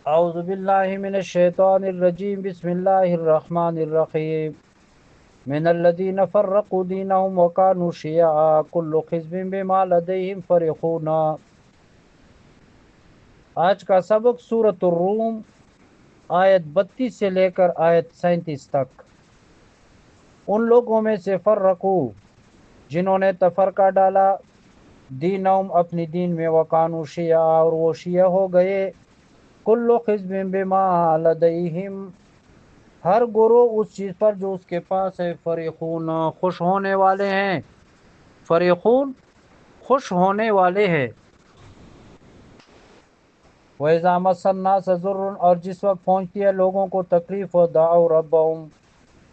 اعوذ باللہ من الشیطان الرجیم بسم اللہ الرحمن الرحیم من الذین فرقوا دینہم وکانوا شیعا کل حزب بما لدیہم فرحون۔ آج کا سبق سورۃ الروم آیت 32 سے لے کر آیت 37 تک۔ ان لوگوں میں سے فرقو جنہوں نے تفرقہ ڈالا، دینہم اپنی دین میں، وکانوا شیعا اور وہ شیعہ ہو گئے، کل حزب بما لدیہم ہر گروہ اس چیز پر جو اس کے پاس ہے، فریقون خوش ہونے والے ہیں، فریقون خوش ہونے والے ہیں۔ وَإِذَا مَسَّ النَّاسَ ضُرٌّ اور جس وقت پہنچتی ہے لوگوں کو تکلیف، دعوا ربہم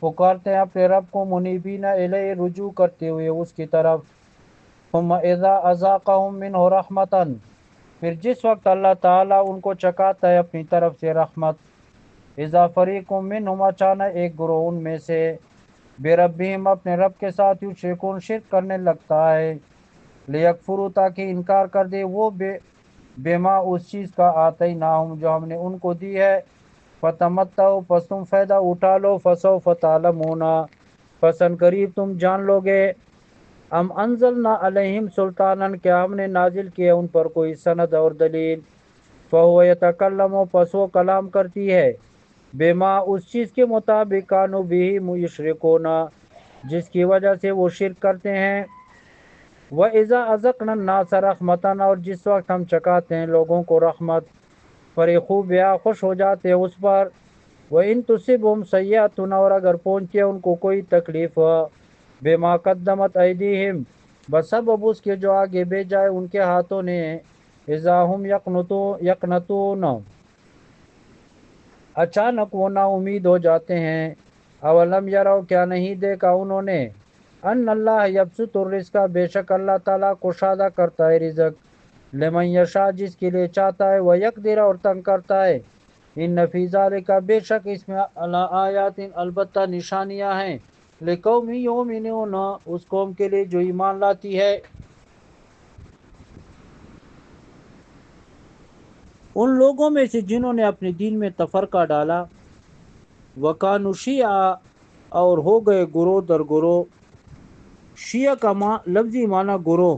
پکارتے ہیں اپنے رب کو، منیبین الیہ رجوع کرتے ہوئے اس کی طرف، ثم اذا اذاقہم منہ رحمتاً پھر جس وقت اللہ تعالیٰ ان کو چکاتا ہے اپنی طرف سے رحمت، اذا فریق منہم اچانک ایک گروہ ان میں سے، بے ربہم اپنے رب کے ساتھ یشرکون شرک کرنے لگتا ہے، لیکفروا تاکہ انکار کر دے وہ بما اس چیز کا آتیناہم جو ہم نے ان کو دی ہے، فتمتعوا پس تم فائدہ اٹھا لو، فسوف تعلمون پسند قریب تم جان لو گے، ام انزلنا علیہم سلطانا کیا ہم نے نازل کیا ان پر کوئی سند اور دلیل، فہو یتکلم پس وہ کلام کرتی ہے، بما اس چیز کے مطابق کانوا بہ یشرکون جس کی وجہ سے وہ شرک کرتے ہیں، وَإِذَا أَذَقْنَا النَّاسَ رَحْمَةً اور جس وقت ہم چکاتے ہیں لوگوں کو رحمت، فریقوا بہا خوش ہو جاتے ہیں اس پر، وَإِن تُصِبْهُمْ سَیِّئَةٌ اور اگر پہنچے ان کو کوئی تکلیف، بما قدمت ایدیہم بسبب اس کے جو آگے بھیجا ہے ان کے ہاتھوں نے، اذا ہم یقنطون اچانک وہ نا امید ہو جاتے ہیں، اولم یرو کیا نہیں دیکھا انہوں نے، ان اللہ یبسط الرزق بے شک اللہ تعالیٰ کشادہ کرتا ہے رزق، لمن یشاء جس کے لیے چاہتا ہے، ویقدر اور تنگ کرتا ہے، ان فی ذالک بے شک اس میں آیات البتہ نشانیاں ہیں، لقوم یؤمنون اس قوم کے لیے جو ایمان لاتی ہے۔ ان لوگوں میں سے جنہوں نے اپنے دین میں تفرقہ ڈالا، وکانوا شیعا اور ہو گئے گروہ در گروہ، شیعہ کا لفظی معنی گروہ،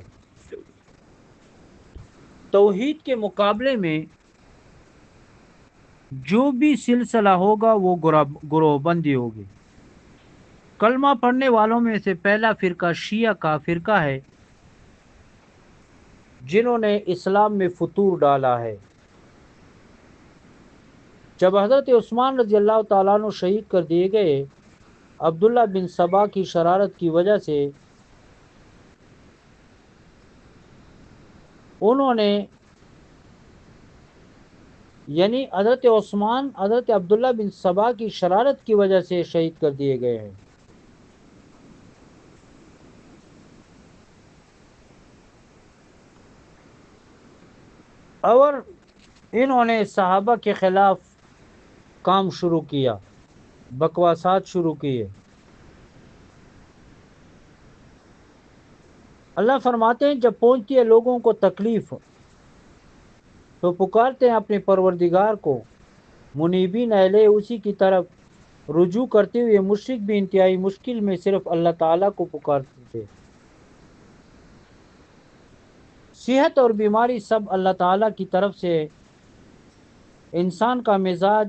توحید کے مقابلے میں جو بھی سلسلہ ہوگا وہ گروہ بندی ہوگی۔ کلمہ پڑھنے والوں میں سے پہلا فرقہ شیعہ کا فرقہ ہے جنہوں نے اسلام میں فتور ڈالا ہے۔ جب حضرت عثمان رضی اللہ تعالیٰ عنہ شہید کر دیے گئے، عبداللہ بن سبا کی شرارت کی وجہ سے انہوں نے، یعنی حضرت عثمان حضرت عبداللہ بن سبا کی شرارت کی وجہ سے شہید کر دیے گئے ہیں۔ اور انہوں نے صحابہ کے خلاف کام شروع کیا، بکواسات شروع کیے۔ اللہ فرماتے ہیں جب پہنچتی ہے لوگوں کو تکلیف تو پکارتے ہیں اپنے پروردگار کو، منیبین الیہ اسی کی طرف رجوع کرتے ہوئے، مشرک بھی انتہائی مشکل میں صرف اللہ تعالیٰ کو پکارتے تھے۔ صحت اور بیماری سب اللہ تعالیٰ کی طرف سے۔ انسان کا مزاج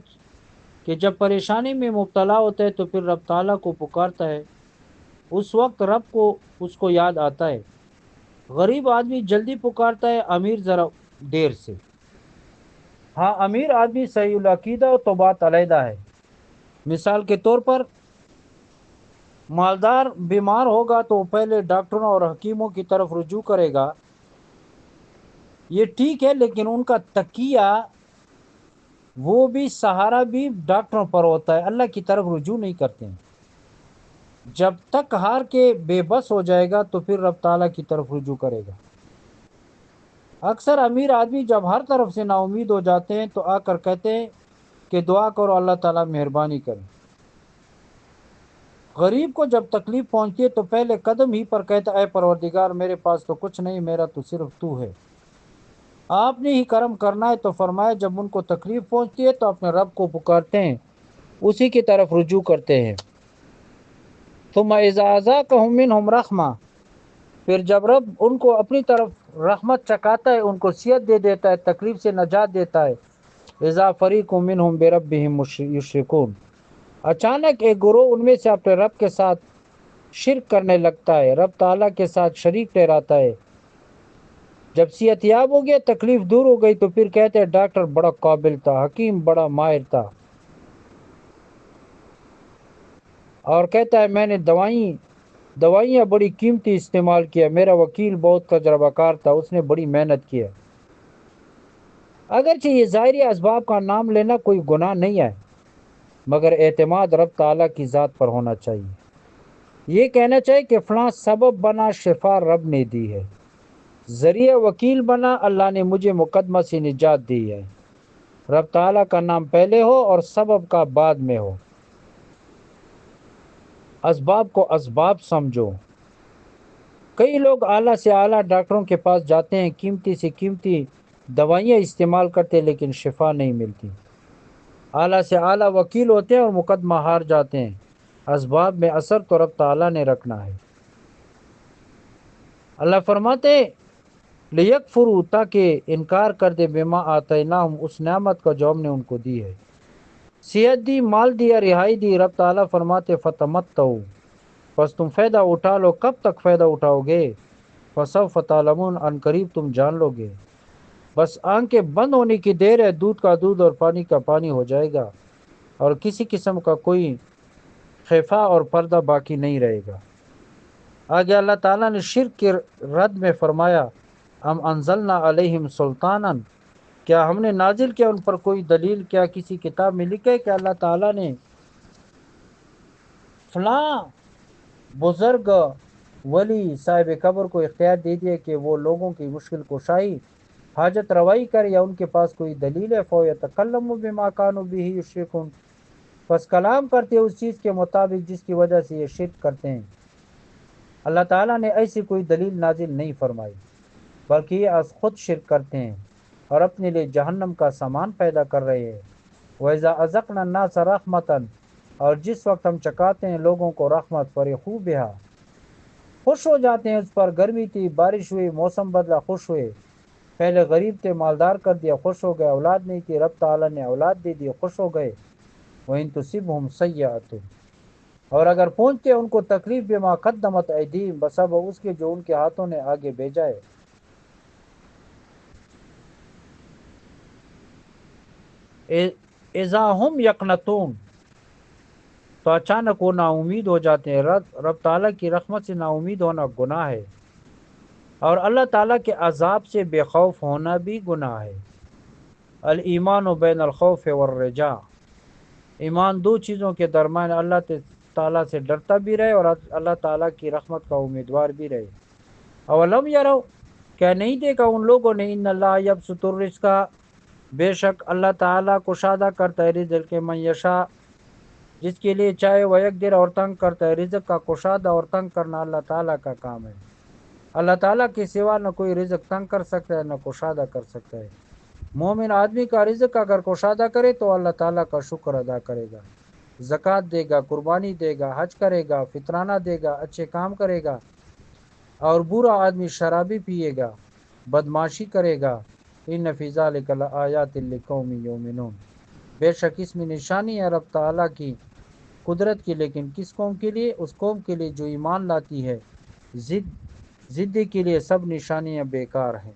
کہ جب پریشانی میں مبتلا ہوتا ہے تو پھر رب تعالیٰ کو پکارتا ہے، اس وقت رب کو اس کو یاد آتا ہے۔ غریب آدمی جلدی پکارتا ہے، امیر ذرا دیر سے۔ ہاں، امیر آدمی صحیح العقیدہ ہو تو بات علیحدہ ہے۔ مثال کے طور پر مالدار بیمار ہوگا تو پہلے ڈاکٹروں اور حکیموں کی طرف رجوع کرے گا، یہ ٹھیک ہے، لیکن ان کا تکیہ وہ بھی سہارا بھی ڈاکٹروں پر ہوتا ہے، اللہ کی طرف رجوع نہیں کرتے ہیں۔ جب تک ہار کے بے بس ہو جائے گا تو پھر رب تعالیٰ کی طرف رجوع کرے گا۔ اکثر امیر آدمی جب ہر طرف سے نا امید ہو جاتے ہیں تو آ کر کہتے ہیں کہ دعا کرو اللہ تعالیٰ مہربانی کرے۔ غریب کو جب تکلیف پہنچتی ہے تو پہلے قدم ہی پر کہتا ہے اے پروردگار میرے پاس تو کچھ نہیں، میرا تو صرف تو ہے۔ آپ نے ہی کرم کرنا ہے۔ تو فرمایا جب ان کو تکلیف پہنچتی ہے تو اپنے رب کو پکارتے ہیں، اسی کی طرف رجوع کرتے ہیں۔ ثم اذا اذاقهم منهم رحمہ، پھر جب رب ان کو اپنی طرف رحمت چکاتا ہے، ان کو صحت دے دیتا ہے، تکلیف سے نجات دیتا ہے، اذا فریق منهم بربهم یشرکون، اچانک ایک گروہ ان میں سے اپنے رب کے ساتھ شرک کرنے لگتا ہے، رب تعالیٰ کے ساتھ شریک ٹھہراتا ہے۔ جب صحت یاب ہو گیا، تکلیف دور ہو گئی، تو پھر کہتے ہیں ڈاکٹر بڑا قابل تھا، حکیم بڑا ماہر تھا، اور کہتا ہے میں نے دوائیاں بڑی قیمتی استعمال کیا، میرا وکیل بہت تجربہ کار تھا، اس نے بڑی محنت کیا۔ اگرچہ یہ ظاہری اسباب کا نام لینا کوئی گناہ نہیں ہے، مگر اعتماد رب تعالیٰ کی ذات پر ہونا چاہیے۔ یہ کہنا چاہیے کہ فلاں سبب بنا، شفا رب نے دی ہے، ذریعہ وکیل بنا، اللہ نے مجھے مقدمہ سے نجات دی ہے۔ رب تعالیٰ کا نام پہلے ہو اور سبب کا بعد میں ہو۔ اسباب کو اسباب سمجھو۔ کئی لوگ اعلیٰ سے اعلیٰ ڈاکٹروں کے پاس جاتے ہیں، قیمتی سے قیمتی دوائیاں استعمال کرتے ہیں، لیکن شفا نہیں ملتی۔ اعلیٰ سے اعلیٰ وکیل ہوتے ہیں اور مقدمہ ہار جاتے ہیں۔ اسباب میں اثر تو رب تعالیٰ نے رکھنا ہے۔ اللہ فرماتے ہیں لیکفروا، تاکہ انکار کر دے، بما آتیناہم، اس نعمت کا جو ہم نے ان کو دی ہے، صحت دی، مال دیا، رہائی دی۔ رب تعالیٰ فرماتے فتمتعوا، پس تم فائدہ اٹھا لو۔ کب تک فائدہ اٹھاؤ گے؟ فسوف تعلمون، ان قریب تم جان لو گے۔ بس آنکھیں بند ہونے کی دیر ہے، دودھ کا دودھ اور پانی کا پانی ہو جائے گا، اور کسی قسم کا کوئی خفا اور پردہ باقی نہیں رہے گا۔ آگے اللہ تعالیٰ نے شرک کے رد میں فرمایا ام انزلنا علیہم سلطانا، کیا ہم نے نازل کیا ان پر کوئی دلیل؟ کیا کسی کتاب میں لکھا ہے کہ اللہ تعالیٰ نے فلاں بزرگ ولی صاحب قبر کو اختیار دے دیا کہ وہ لوگوں کی مشکل کشائی، حاجت روائی کرے، یا ان کے پاس کوئی دلیل ہے؟ فَيَتَكَلَّمُ بِمَا كَانُوا بِهِ يُشْرِكُونَ، پس کلام کرتے اس چیز کے مطابق جس کی وجہ سے یہ شرک کرتے ہیں۔ اللہ تعالیٰ نے ایسی کوئی دلیل نازل نہیں فرمائی، بلکہ یہ از خود شرک کرتے ہیں اور اپنے لیے جہنم کا سامان پیدا کر رہے ہیں۔ وَإِذَا أَذَقْنَا النَّاسَ رَحْمَةً، اور جس وقت ہم چکاتے ہیں لوگوں کو رحمت، فَرِحُوا بِهَا، خوش ہو جاتے ہیں اس پر۔ گرمی تھی، بارش ہوئی، موسم بدلا، خوش ہوئے۔ پہلے غریب تھے، مالدار کر دیا، خوش ہو گئے۔ اولاد نہیں تھی، رب تعالیٰ نے اولاد دے دی، خوش ہو گئے۔ وَإِن تُصِبْهُمْ سَيِّئَةٌ، اور اگر پہنچتے ان کو تکلیف، بما قدمت ایدیہم، بسبب اس کے جو ان کے ہاتھوں نے آگے بھیجا ہے، اذا ہم یقنطون، تو اچانک وہ نا امید ہو جاتے ہیں۔ رب تعالیٰ کی رحمت سے نا امید ہونا گناہ ہے، اور اللہ تعالیٰ کے عذاب سے بے خوف ہونا بھی گناہ ہے۔ الایمان بین الخوف والرجاء، ایمان دو چیزوں کے درمیان، اللہ تعالیٰ سے ڈرتا بھی رہے اور اللہ تعالیٰ کی رحمت کا امیدوار بھی رہے۔ اولم یرو، کیا نہیں دیکھا ان لوگوں نے، ان اللہ یبسط الرزق، بے شک اللہ تعالیٰ کشادہ کرتا ہے رزق کے، من یشاء، جس کے لیے چاہے، وہ یقدر، اور تنگ کرتا ہے۔ رزق کا کشادہ اور تنگ کرنا اللہ تعالیٰ کا کام ہے۔ اللہ تعالیٰ کے سوا نہ کوئی رزق تنگ کر سکتا ہے، نہ کشادہ کر سکتا ہے۔ مومن آدمی کا رزق اگر کشادہ کرے تو اللہ تعالیٰ کا شکر ادا کرے گا، زکوٰۃ دے گا، قربانی دے گا، حج کرے گا، فطرانہ دے گا، اچھے کام کرے گا۔ اور برا آدمی شرابی پیے گا، بدماشی کرے گا۔ ان فی ذلک لآیات لقوم یؤمنون، بے شک اس میں نشانی ہے رب تعالیٰ کی قدرت کی، لیکن کس قوم کے لیے؟ اس قوم کے لیے جو ایمان لاتی ہے۔ ضدی کے لیے سب نشانیاں بیکار ہیں۔